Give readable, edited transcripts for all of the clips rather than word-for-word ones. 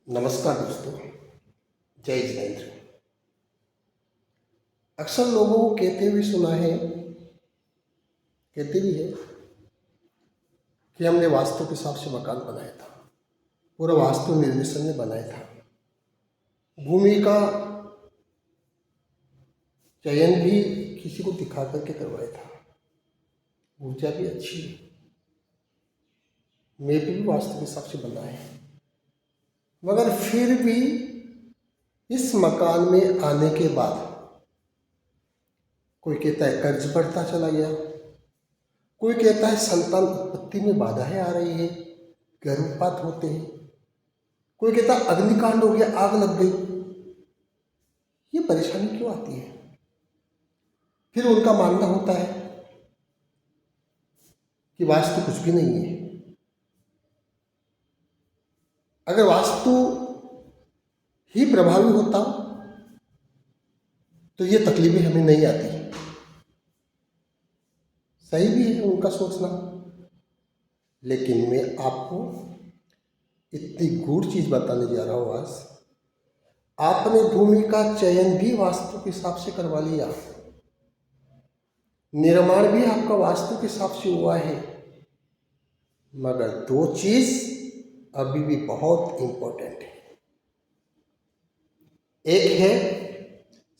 नमस्कार दोस्तों, जय जिनेन्द्र। अक्सर लोगों को कहते हुए सुना है, कहते भी है कि हमने वास्तु के हिसाब से मकान बनाया था, पूरा वास्तु निर्देशन ने बनाया था। भूमि का चयन भी किसी को दिखा करके करवाया था। ऊर्जा भी अच्छी है, मेप भी वास्तु के हिसाब से बना है, मगर फिर भी इस मकान में आने के बाद कोई कहता है कर्ज बढ़ता चला गया, कोई कहता है संतान उत्पत्ति में बाधाएं आ रही है, गर्भपात होते हैं, कोई कहता है अग्निकांड हो गया, आग लग गई। ये परेशानी क्यों आती है? फिर उनका मानना होता है कि वास्तु कुछ भी नहीं है। अगर वास्तु ही प्रभावी होता तो ये तकलीफें हमें नहीं आती। सही भी है उनका सोचना, लेकिन मैं आपको इतनी गूढ़ चीज बताने जा रहा हूं आज। आपने भूमि का चयन भी वास्तु के हिसाब से करवा लिया, निर्माण भी आपका वास्तु के हिसाब से हुआ है, मगर दो चीज अभी भी बहुत इंपॉर्टेंट है। एक है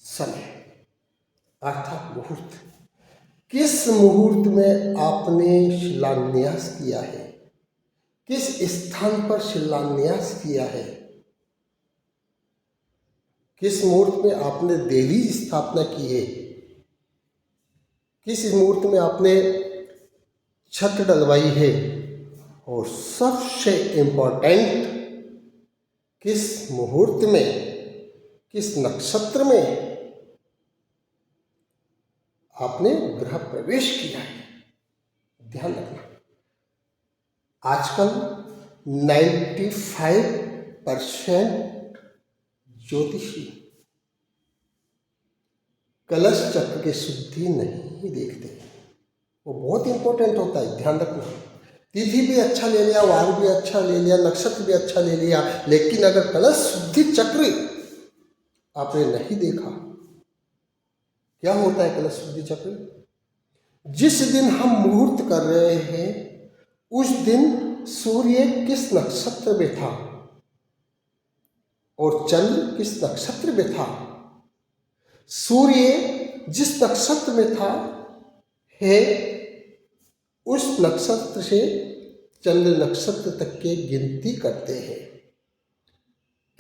समय अर्थात मुहूर्त। किस मुहूर्त में आपने शिलान्यास किया है, किस स्थान पर शिलान्यास किया है, किस मुहूर्त में आपने दहलीज स्थापना की है, किस मुहूर्त में आपने छत डलवाई है, और सबसे इम्पोर्टेंट किस मुहूर्त में, किस नक्षत्र में आपने गृह प्रवेश किया है। ध्यान रखना, आजकल 95% ज्योतिषी कलश चक्र की शुद्धि नहीं देखते। वो बहुत इंपॉर्टेंट होता है, ध्यान रखना। तिथि भी अच्छा ले लिया, वार भी अच्छा ले लिया, नक्षत्र भी अच्छा ले लिया, लेकिन अगर कलश शुद्धि चक्र आपने नहीं देखा, क्या होता है कलश शुद्धि चक्र? जिस दिन हम मुहूर्त कर रहे हैं उस दिन सूर्य किस नक्षत्र में था और चंद्र किस नक्षत्र में था। सूर्य जिस नक्षत्र में था है, उस नक्षत्र से चंद्र नक्षत्र तक के गिनती करते हैं।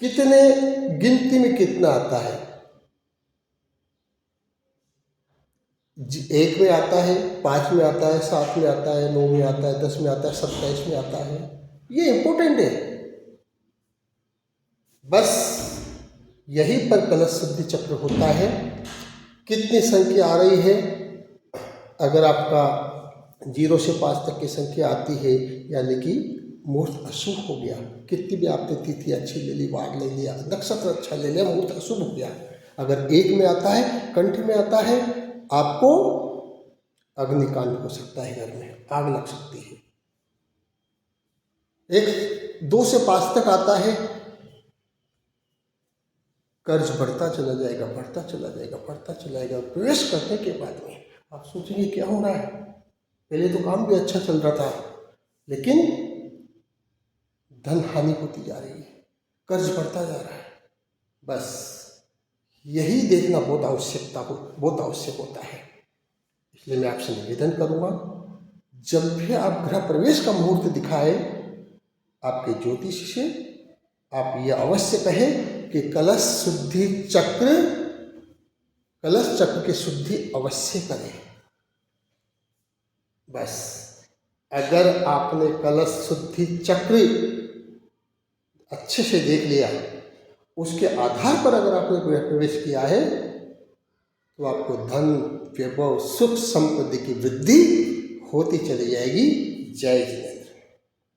कितने गिनती में कितना आता है? एक में आता है, 5 में आता है, 7 में आता है, 9 में आता है, 10 में आता है, 27 में आता है। ये इंपॉर्टेंट है। बस यहीं पर कलश शुद्धि चक्र होता है। कितनी संख्या आ रही है? अगर आपका 0 से 5 तक की संख्या आती है, यानी कि मुहूर्त अशुभ हो गया। कितनी भी आपने तिथि अच्छी ले ली, वार ले लिया, नक्षत्र अच्छा ले लिया, मुहूर्त अशुभ हो गया। अगर 1 में आता है, कंठ में आता है, आपको अग्निकांड हो सकता है, घर में आग लग सकती है। 2 से 5 तक आता है, कर्ज बढ़ता चला जाएगा, बढ़ता चला जाएगा, बढ़ता चला जाएगा। प्रवेश करने के बाद में आप सोचेंगे क्या हो रहा है? पहले तो काम भी अच्छा चल रहा था, लेकिन धन हानि होती जा रही है, कर्ज बढ़ता जा रहा है। बस यही देखना बहुत आवश्यक होता है। इसलिए मैं आपसे निवेदन करूंगा, जब भी आप गृह प्रवेश का मुहूर्त दिखाए आपके ज्योतिष से, आप ये अवश्य कहें कि कलश चक्र की शुद्धि अवश्य करें। बस अगर आपने कलश शुद्धि चक्र अच्छे से देख लिया, उसके आधार पर अगर आपने गृह प्रवेश किया है, तो आपको धन, वैभव, सुख, संपत्ति की वृद्धि होती चली जाएगी। जय जिनेन्द्र।